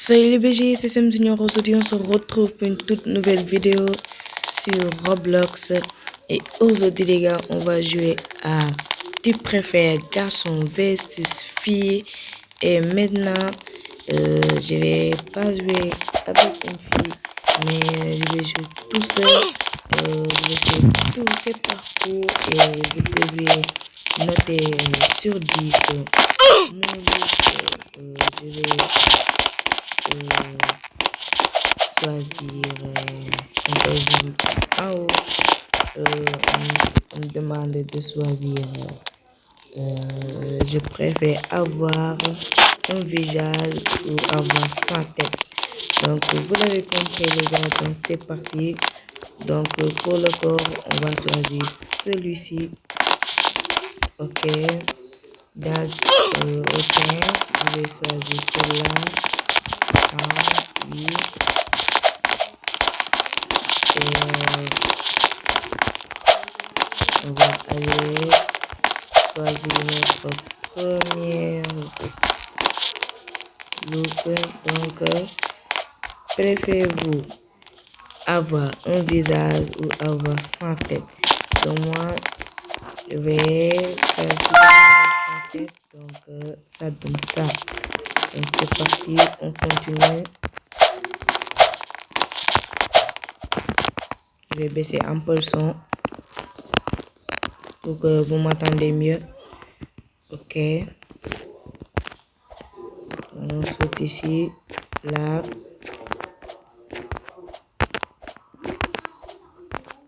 Salut les BG, c'est Sam Junior. Aujourd'hui, on se retrouve pour une toute nouvelle vidéo sur Roblox. Et aujourd'hui, les gars, on va jouer à Tu préfères garçon versus fille. Et maintenant, je vais pas jouer avec une fille, mais je vais jouer tout seul. Je vais faire tous ces parcours et vous devez noter sur 10 mon look. Je vais choisir par exemple en haut. On me demande de choisir. Je préfère avoir un visage ou avoir sans tête. Donc vous l'avez compris les gars, donc c'est parti. Donc pour le corps, on va choisir celui-ci. Ok. Dans au teint, je vais choisir celle-là. Oui. Et on va aller choisir notre première look. Donc, préférez-vous avoir un visage ou avoir sans tête? Donc, moi, je vais choisir sans tête. Donc, ça donne ça. Donc, c'est parti. On continue. Je vais baisser un peu le son pour que vous m'entendez mieux. Ok. On saute ici, là.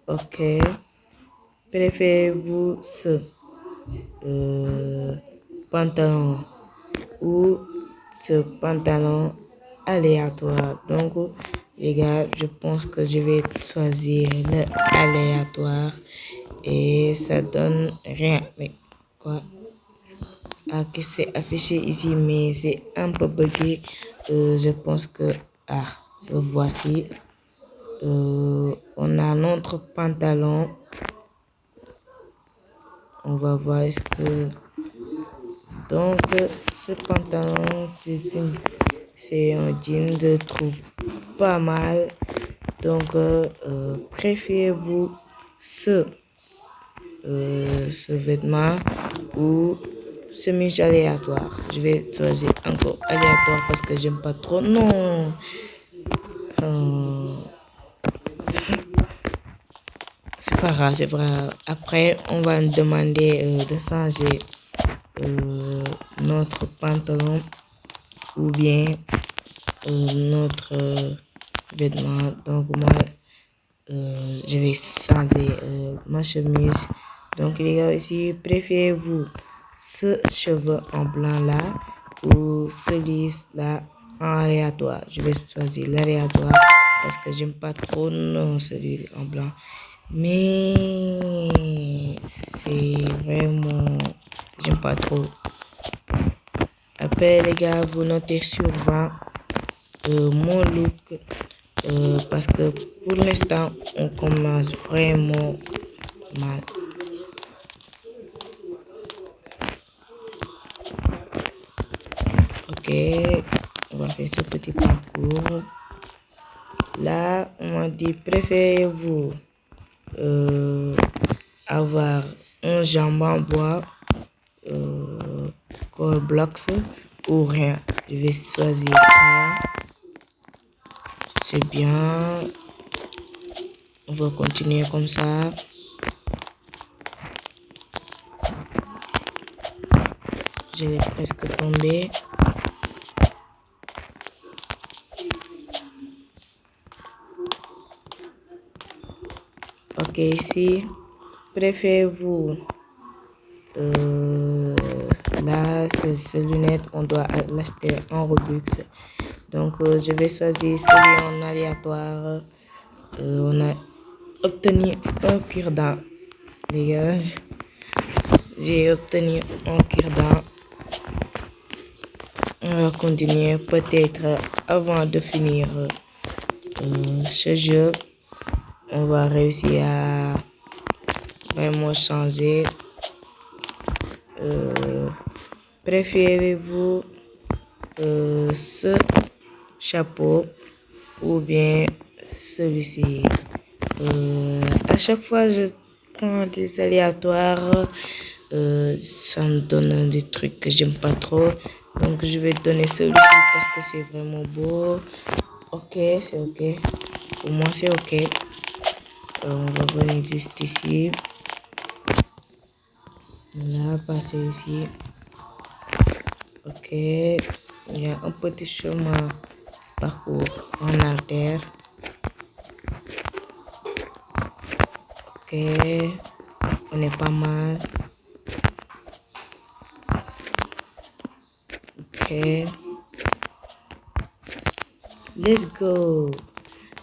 Ok. Préférez-vous ce pantalon ou ce pantalon aléatoire? Donc, les gars, je pense que je vais choisir le aléatoire et ça donne rien. Mais quoi? Ah, que c'est affiché ici, mais c'est un peu bugué. Je pense que le voici. On a notre pantalon. On va voir est-ce que donc ce pantalon c'est un jean, je trouve pas mal. Donc préférez-vous ce vêtement ou chemise aléatoire? Je vais choisir encore aléatoire parce que j'aime pas trop. Non. C'est pas grave, c'est pas grave. Après, on va nous demander de changer notre pantalon ou bien notre vêtement. Donc, moi, je vais changer ma chemise. Donc, les gars, ici, préférez-vous ce cheveu en blanc là ou celui-là en aléatoire? Je vais choisir l'aléatoire parce que j'aime pas trop non celui en blanc. Mais c'est vraiment, j'aime pas trop. Après les gars, vous notez sur 20 mon look parce que pour l'instant on commence vraiment mal. Ok, on va faire ce petit parcours. Là, on m'a dit préférez-vous avoir un jambon en bois, blocks ou rien? Je vais choisir rien. C'est bien. On va continuer comme ça. Je vais presque tomber. Ok, ici, préférez-vous là, ces lunettes, on doit l'acheter en Robux. Donc, je vais choisir celui en aléatoire. On a obtenu un cure-dent, les gars. J'ai obtenu un cure-dent. On va continuer peut-être avant de finir ce jeu. On va réussir à vraiment changer. Préférez-vous ce chapeau ou bien celui-ci. À chaque fois, je prends des aléatoires. Ça me donne des trucs que j'aime pas trop. Donc, je vais donner celui-ci parce que c'est vraiment beau. Ok, c'est ok. Pour moi, c'est ok. On va venir juste ici. Là, passer ici. Ok. Il y a un petit chemin parcours en artère. Ok. On est pas mal. Ok. Let's go.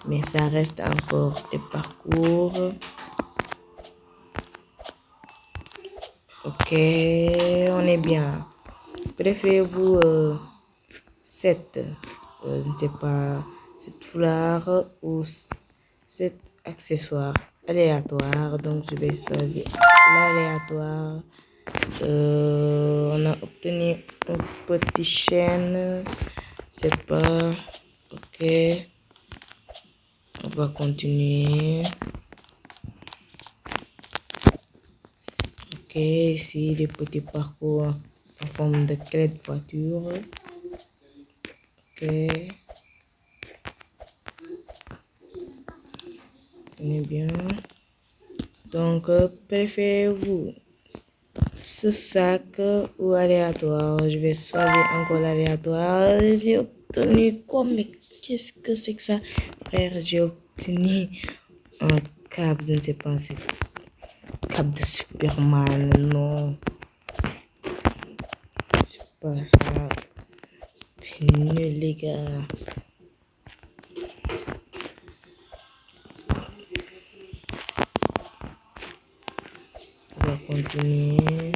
Mais ça reste encore des parcours. Ok, on est bien. Préférez-vous cette, je ne sais pas, cette foulard ou cet accessoire aléatoire. Donc, je vais choisir l'aléatoire. On a obtenu un petit chaîne. C'est pas ok. On va continuer. Ok, ici des petits parcours en forme de clé de voiture. Ok. On est bien. Donc, préférez-vous ce sac ou aléatoire? Je vais choisir encore l'aléatoire. J'ai obtenu quoi? Mais qu'est-ce que c'est que ça? Frère, j'ai obtenu un câble, je ne sais pas, c'est câble de Superman. Non, c'est pas ça. C'est nul, les gars. On va continuer.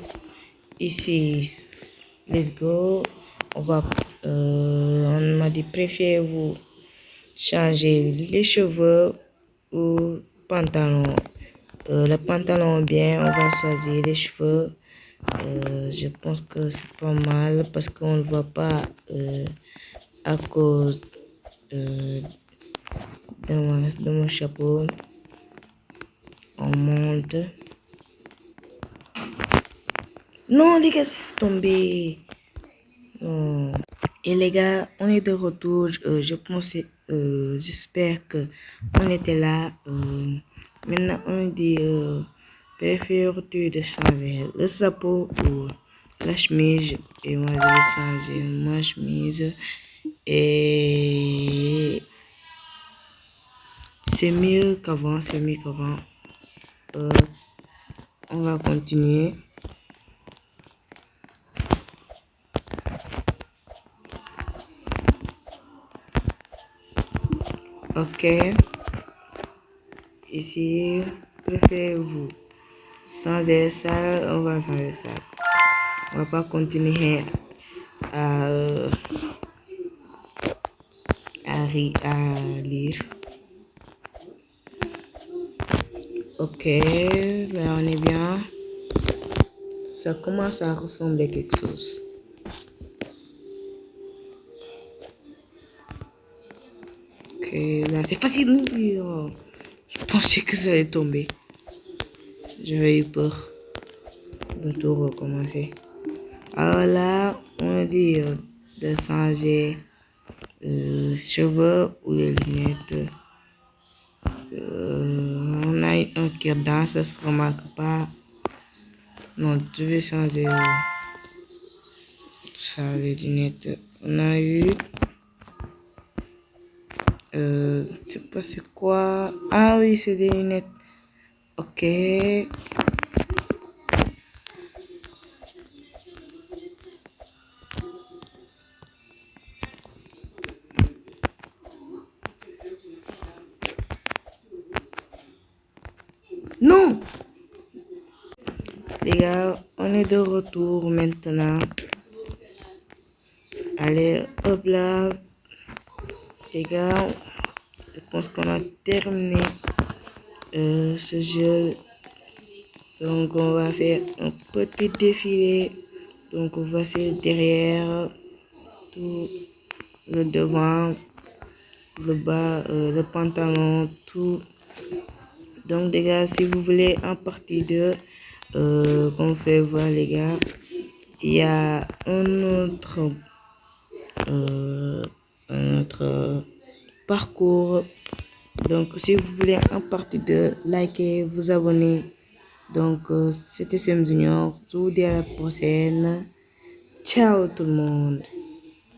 Ici, let's go. On m'a dit, préférez-vous changer les cheveux ou pantalon? Le pantalon, bien, on va choisir les cheveux. Je pense que c'est pas mal parce qu'on ne voit pas à cause de mon chapeau. On monte. Non, les gars, c'est tombé. Non. Et les gars, on est de retour. Je pensais, j'espère que on était là. Maintenant, on dit, préfères-tu de changer le chapeau ou la chemise? Et moi, je vais changer ma chemise. Et c'est mieux qu'avant, c'est mieux qu'avant. On va continuer. Ok. Ici, préférez-vous changer ça? On va changer ça. On va pas continuer à, à lire. Ok, là on est bien. Ça commence à ressembler à quelque chose. Ok, là c'est facile. Je pensais que ça allait tomber. J'avais eu peur de tout recommencer. Alors là, on dit de changer cheveux ou les lunettes. On a un cure-dent, ça se remarque pas. Non, je vais changer ça, les lunettes. On a eu. Je sais pas c'est quoi. Ah oui, c'est des lunettes. Ok. Non! Les gars, on est de retour maintenant. Allez, hop là. Les gars, je pense qu'on a terminé ce jeu. Donc, on va faire un petit défilé. Donc, voici le derrière, tout le devant. le bas, le pantalon, tout. Donc les gars, si vous voulez en partie 2, qu'on fait voir les gars, il y a un autre parcours. Donc si vous voulez en partie 2, likez, vous abonnez. Donc c'était Sam Junior, je vous dis à la prochaine. Ciao tout le monde.